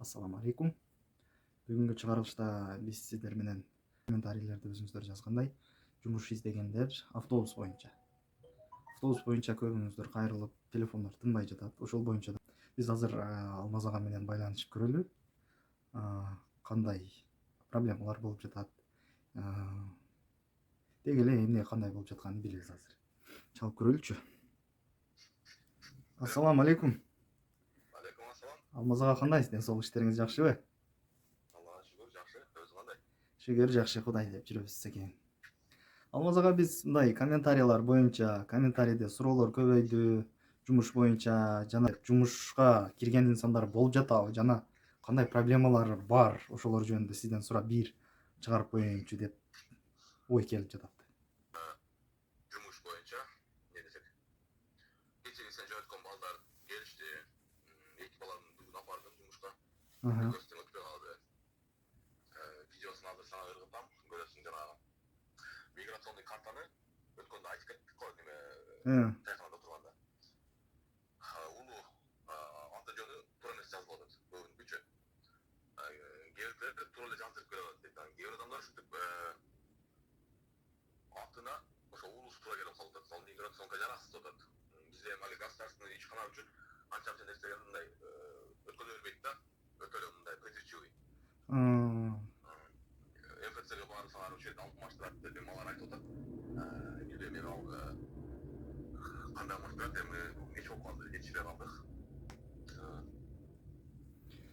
Assalamu алейкум. Бүгүнкү чыгарылышта биз сиздер менен комментарийлерди өзүңүздөр жазгандай жумуш издегендер автобус боюнча көбүңүздөр кайрылып телефондор тынбай жатат. Ошол боюнча биз азыр Алмаз ага менен байланышып көрөлү. Кандай проблемалар болуп жатат, деги эле эмне кандай болуп жатканын билебиз азыр. Чалып көрөлүчү. Ассаламу алейкум. Алейкум ассалам. Алмаз ага кандайсыз? Ден соолук иштериңиз жакшыбы? Аллага шүгүр, жакшы. Өзү кандай? Шүгүр жакшы, Кудай деп жүрөбүз экен. Алмаз ага биз мындай комментарийлер боюнча комментарийде суроолор көбөйдү. Жумуш боюнча жана жумушка кирген инсандар болуп жатабы жана кандай проблемалар бар ошолор жөнүндө сизден сурап бир чыгарып коеюнчу деп ой келип жатат. Жумуш боюнча не десек? Кечеги сен жөнөткөн балдар келишти. Эки баланы бүгүн апардым жумушка. Көрсөтүп өтпөй калды. Видеосун азыр сага ыргытам. Көрөсүң жанагы. Миграционный картаны өткөндө айтып кеттик го неме чайканада турганда. Улуу аты жөнү туура эмес жазылып атат. Көбүнүкүчө. Келди туура эле жаздырып берип атат дейт. Кээ бир адамдар ушинтип атына ошо улуусу туура келип калып атат. Ал миграционка жарасыз деп атат. Бизде эми государственный ишкана үчүн анча нерселер мындай өткөрө бербейт да. Өтө эле мындай придирчивый. МФЦге барып сага ошол жерде алмаштырат деп алар айтып атат. Бизде эми ал кандай алмаштырат эми нече болуп калды, жетишпей калдык.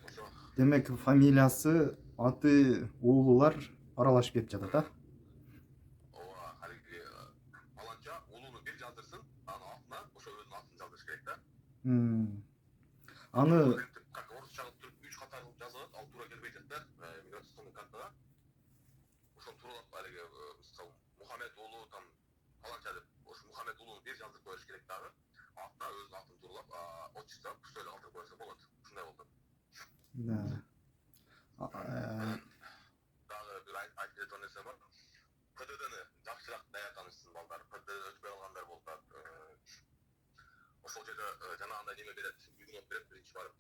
Ошо. Демек фамилиясы, аты, уулулар аралашып кетип жатат, а? Ооба, халиги баланча улууну бир жаздырсын, анын атына ошо өзүнүн атын жаздырыш керек да. Аны как орусча кылып туруп 3 катар кылып жазып атат, ал туура келбей жатат да, миграционный картага. Ошону тууралап алиги мисалы Мухаммед уулу там баланча деп, ошо Мухаммед уулуну бир жаздырып коюш керек дагы. Атына өзүнүн атын тууралап, отчество ушул эле калтырып койсо болот. Ушундай болот. Дагы бир айтып кеткен нерсе бар. ПДДны жакшыраак даярданышсын балдар. ПДД өтпөй калгандар болуп атат. Ошол жерде жанагындай неме берет, үйгүнөп берет биринчи барып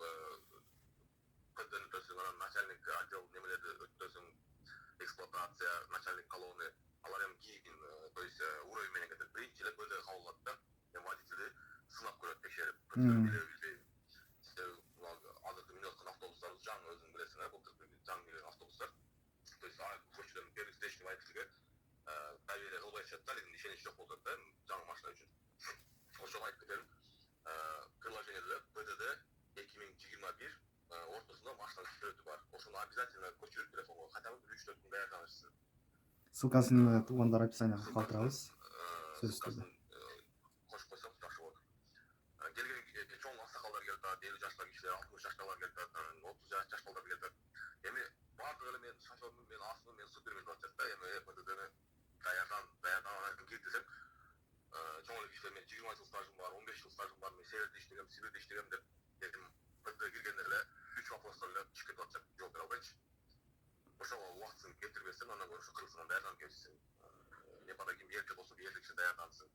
ПДДны өтөсүң, анан начальник отдел немелерди өтөсүң, эксплуатация, начальник колонны, алар эми кийин, то есть уровень менен кетет. Биринчи эле ПДД кабыл алат да, эми водительди сынап көрөт, текшерип. Билбей, азыркы минип аткан автобустар жаңы өзүң билесиң, былтыркы жаңы келген автобустар. То есть көчөдөн первый встречный водительге доверие кылбай жатат да, легин ишенич жок болуп атат да, жаңы машина үчүн. Ошого айтып кетем. Приложениеде ПДД 2021 ортосунда машина сүрөтү бар. Ошону обязательно көчүрүп телефонго хотя бы 3-4 күн даярданышсын. Ссылкасын туугандар описанияга калтырабыз. Сөз үстүндө. Кошуп койсок жакшы болот. Келген чоң аксакалдар келип атат, 50 жаштагы кишилер, 60 жаштагылар келип атат, 30 жаш балдар келип атат. Эми бардыгы эле мен шофёрмун, мен асмын, мен супермен деп атат да. Эми ПДДны даярданып кир десек, чоң эле кишилер мен 20 жыл стажым бар, 15 жыл стажым бар, мен Северде иштегем, Сибирде иштегем деп ПДД киргендер эле 3 вопростор эле чыгып кетип атышат, жооп бере албайчы. Ошого убактысын кетирбестен, андан көрө ошо Кыргызстандан даярданып келишсин. Непада ким эркек болсо эркекче даярдансын.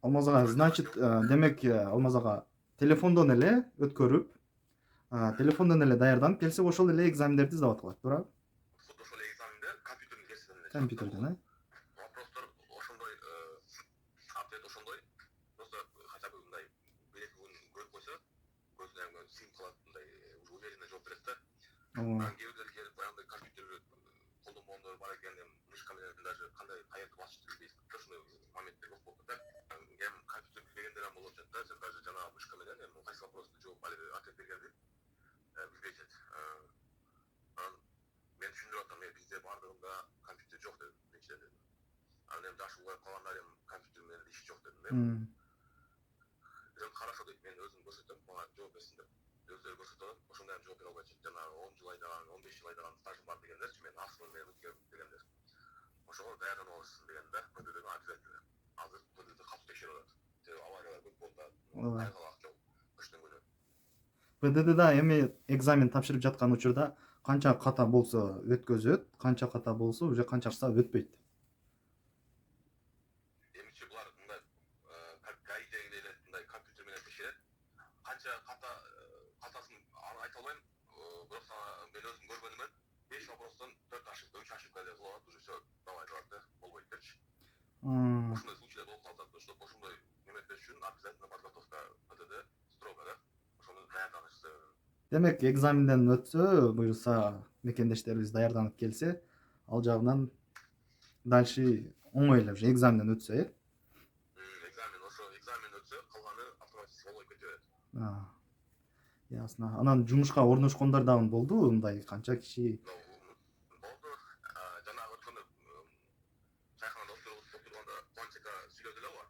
Алмаз ага, значит, демек Алмаз ага телефондон эле өткөрүп, телефондон эле даярданып келсе, ошол эле экзамендерди сдават кылат, туурабы? Ошол эле экзамендер компьютердин версиясынан эле. Компьютерден, Вопростор ошондой, ответ ошондой. Просто хотя бы мындай бир-эки күн көрүп койсо, көзүнө сиңип калат, мындай уверенно жооп берет да. Кээ бирдер келип аябай компьютерди колдонбогондор бар экен, мышка менен даже кандай каерди басышты билбейсиң. Ошондой моменттер көп болуп атат да. Эми компьютер билбегендер болуп атат да, сен даже жанагы мышка менен эми кайсы вопросту жооп алиги ответ бергенди билбейсиң. Мен түшүндүрүп атам, бизде бардыгында компьютер жок дедим, биринчиден дедим. Анан эми жаш улгайып калгандар эми компьютер менен иши жок дедим. Хорошо дейт, мен өзүм көрсөтөм, мага жооп берсин деп. Өздөрү көрсөтүп атат, ошондо эми жооп бере албайчы. Жанагы 10 жыл айдаган, 15 жыл айдаган стажым бар дегендерчи, мен асмын, мен өткөрүм дегендер. Ошого даярданып алышсын деген да, ПДДны обязательно. Азыр ПДД катуу текшерип атат. Авариялар көп болуп атат, кайгылаак жол кыштын күнү. ПДДда эми экзамен тапшырып жаткан учурда канча ката болсо өткөзөт, канча ката болсо уже канчасы өтпөйт. Эмичи булар мындай гаидеги эле мындай компьютер менен текшерет. Канча катасын айта албайм, бирок Ушундай случайлар болуп калат, чтобы ошондой неметпеш үчүн обязательно подготовка ПТД строго, да? Ошону даярданышты. Демек экзаменден өтсө, буюрса мекендештерибиз даярданып келсе, ал жагынан дальше оңой эле уже экзаменден өтсө, Экзамен өтсө, калганы автоматически болуп кете берет. Ясно. Анан жумушка орношкондор дагы болдубу? Мындай канча киши? Болду. Жанагы өткөндө чайханада отурганда планчика сүйлөдү эле го.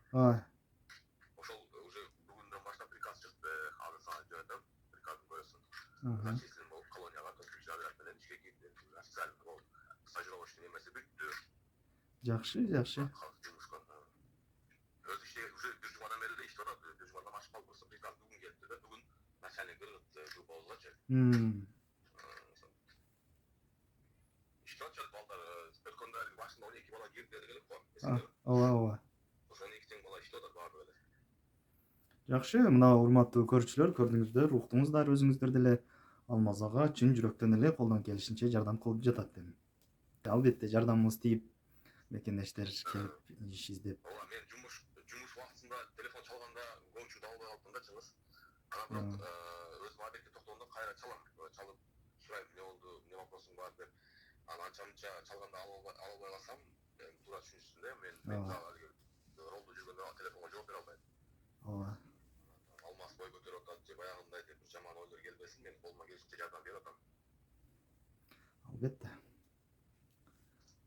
Ошол уже бүгүндөн баштап приказ чыкты. Азыр сага жибердим. Приказды көрөсүң. Зачислен болуп колонияга төртүнчү отряд менен ишке кирди. Официально болуп стажировочный немеси бүттү. Жакшы. Өзү иши уже бир жумадан бери эле иштеп атат. Бир жумадан ашып калды. Просто приказ бүгүн келди да. Бүгүн начальник кыргызды болгочу. Иштеп атышат балдар. Өткөндө башында 12 бала кирди элек го. Ооба. Ошо 12 тең бала иштеп атат баары эле. Жакшы, мына урматтуу көрүүчүлөр, көрдүңүздөр, уктуңуздар өзүңүздөр деле Алмаз ага чын жүрөктөн эле колдон келишинче жардам кылып жатат дейм. Албетте жардамыбыз тийип, мекендештер келип иш издеп. Ооба, мен жумуш убактысында телефон чалганда коңчуду албай калыптым да чыгыс. Анан бирок өзүм адекте токтогондо кайра чалам. Чалып сурайм, эмне болду, эмне вопросуң бар деп. Анан анча-мынча чалганда албай калсам, туура түшүнүшсүң да, мен ролдо жүргөндө телефонго жооп бере албайм. Ооба. Алмаз бой көтөрүп атат же баягындай деп жаман ойлор келбесин, мен колуман келишинче жардам берип атам. Албетте.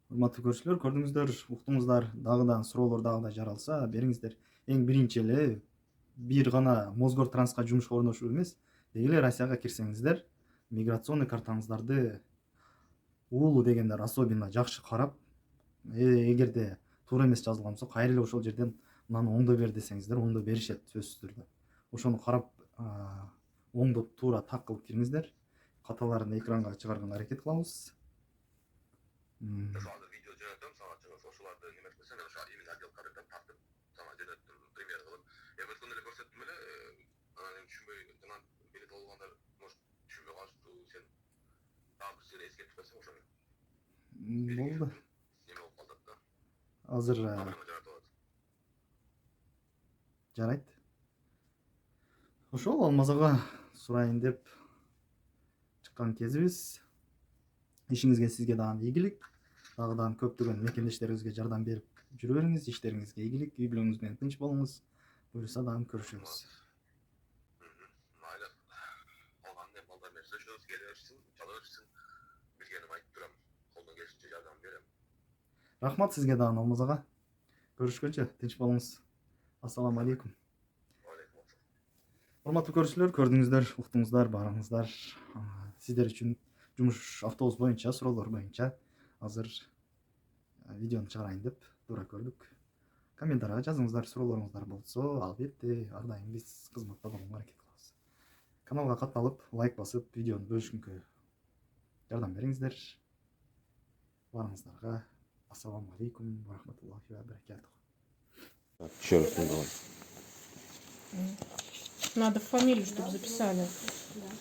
Урматтуу көрүүчүлөр, көрдүңүздөр, уктуңуздар, дагы суроолор дагы жаралса, бериңиздер. Эң биринчи эле бир гана Мосгортранска жумушка орношуу эмес, деги эле Россияга кирсеңиздер, миграционный картаңыздарды уулу дегендер особенно жакшы карап, эгерде туура эмес жазылган болсо, кайра эле ошол жерден мынаны оңдой бер десеңиздер, оңдой беришет сөзсүз түрдө. Ошону карап, оңдоп туура так кылып кириңиздер. Каталарын экранга чыгарганга аракет кылабыз. Ошо азыр видео жөнөтөм, сага чыгып ошоларды неметпесем, мен ошо именно отделкалардан тартып, сага жөнөттүм, пример кылып. Өткөндө эле көрсөттүм эле, анан түшүнбөй, жанагы билет алгандар, может, түшүнбөй калышыптыр, сен дагы бир сени эскертип берсең ошону. Болду. Неме болуп калат да. Азыр жарайт. Ошол Алмаз ага сурайын деп чыккан кезибиз. Ишиңизге сизге дагы ийгилик. Дагы көптөгөн мекендештерибизге жардам берип жүрө бериңиз. Иштериңизге ийгилик, үй бүлөңүз менен тынч болуңуз. Буюрса дагы көрүшөбүз. Майра, калган мен балдар менен сүйлөшөбүз, келе беришсин, чала беришсин. Билгеним айтып турам, колдон келишинче жардам берем. Рахмат сизге дагы Алмаз ага. Көрүшкөнчө тынч болуңуз. Ассаламу алейкум. Урматтуу көрүүчүлөр, көрдүңүздөр, уктуңуздар, баарыңыздар. Сиздер үчүн жумуш автобус боюнча, суроолор боюнча азыр видеону чыгарайын деп туура көрдүк. Комментарийга жазыңыздар, суроолоруңуздар болсо, албетте ар дайым биз кызматта болууга аракет кылабыз. Каналга катталып, лайк басып, видеону бөлүшкөнгө жардам бериңиздер. Баарыңыздарга ассаламу алейкум ва рахматуллахи ва баракатуху. Еще раз давай. Надо фамилию, чтобы записали.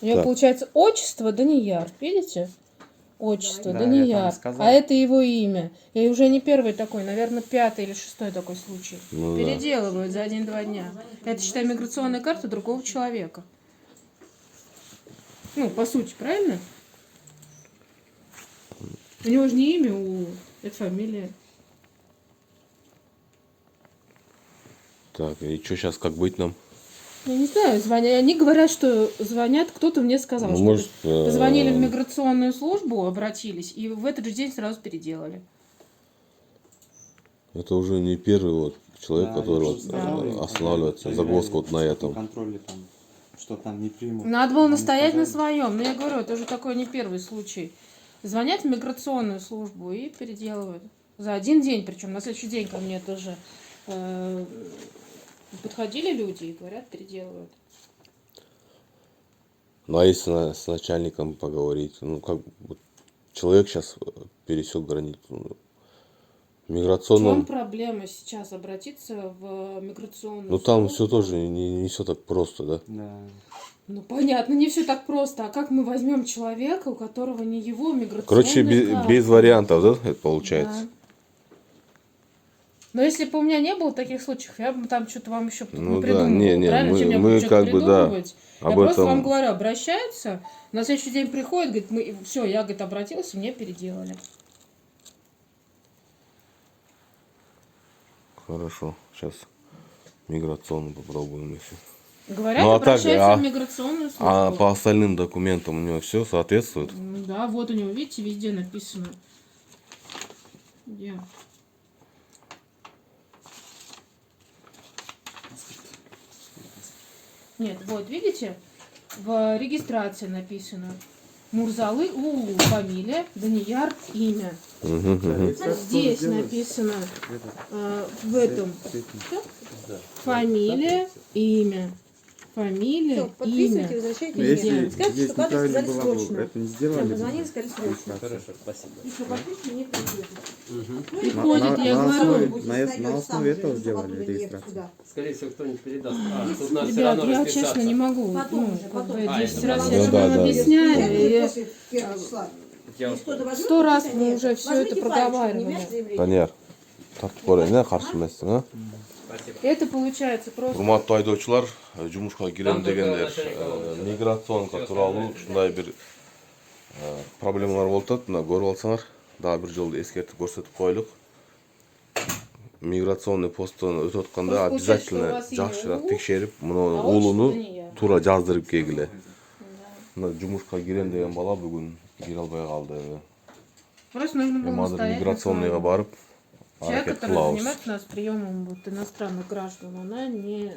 У нее получается отчество Данияр. Видите? Отчество Данияр. А это его имя. И уже не первый такой, наверное, 5-й или 6-й такой случай. Переделывают за 1-2 дня. Это, считай, миграционная карта другого человека. Ну, по сути, правильно? У него же не имя, это фамилия. Так, и что сейчас, как быть нам? Я не знаю, звонят. Они говорят, что звонят, кто-то мне сказал, что может, позвонили в миграционную службу, обратились, и в этот же день сразу переделали. Это уже не первый вот человек, Да, который я вот, же сказал, останавливается, загвоздка вот на этом. Контроле там, что там не примут. Надо было Они настоять на сказали, своем. Но я говорю, это уже такой не первый случай. Звонят в миграционную службу и переделывают. За один день, причем на следующий день ко мне тоже подходили люди и говорят, переделывают. Ну а если с начальником поговорить, ну как вот, человек сейчас пересек границу, В миграционном, чем проблема сейчас обратиться в миграционную ну там службу? все тоже не все так просто, да? Да. Ну понятно, не все так просто. А как мы возьмем человека, у которого не его миграционная Короче, карта? без вариантов, да, это получается? Да. Но если бы у меня не было таких случаев, я бы там что-то вам еще Ну да, придумывала. не, Правильно? Чем я мы буду что-то как бы, да, придумывать? Я об просто вам этом... говорю, обращаются, на следующий день приходит, говорит, все, я, говорит, обратился, мне переделали. Хорошо, сейчас миграционный попробуем еще. Говорят, Ну, а так, обращаются а- в миграционную службу. А по остальным документам у него все соответствует? Да, вот у него, видите, везде написано. Где? Нет, вот, видите, в регистрации написано. Мурзалы, фамилия, Данияр, имя. Здесь написано в этом фамилия, имя. Фамилия, Всё, подписывайте, имя. возвращайте Ну, мне. если Скажите, здесь что карту неправильно сказали было бы, срочно. это не Всё, сделали. позвонили, сказали срочно. Хорошо, спасибо. Еще подпишите, мне приедут. Приходит, я говорю. На основе этого сделали регистрацию. Скорее всего, кто-нибудь передаст. Тут надо все Ребят, равно я расписаться. честно не могу. Потом Ну, уже, как потом. бы А, 10 это раз да. я же Да, вам да, да. объясняю. и После первого числа. Я Если кто-то возьмет, 100 раз написано, мы уже нет. всё Возьмите это файлик, проговаривали. чтобы не менять заявление. Данияр, тартып көрейін, қарсы емессің, а? Спасибо. Это получается просто... Урматтуу айдоочулар, жумушка кирем дегендер миграционка тууралуу ушундай бир проблемалар болуп атат. Мына көрүп алсаңар, дагы бир жолу эскертип көрсөтүп коелук. Миграционный посттон өтүп атканда Просто получается, обязательно что у вас имя жакшыраак Улуу, текшерип, муну а уулуну отчество Данияр. туура жаздырып келгиле. Мына жумушка кирем деген бала бүгүн кире албай калды. Просто нужно было Эми азыр настоять на миграционныйга своем. барып Человек, аракет который кылабыз. занимается у нас приемом вот, иностранных граждан, она не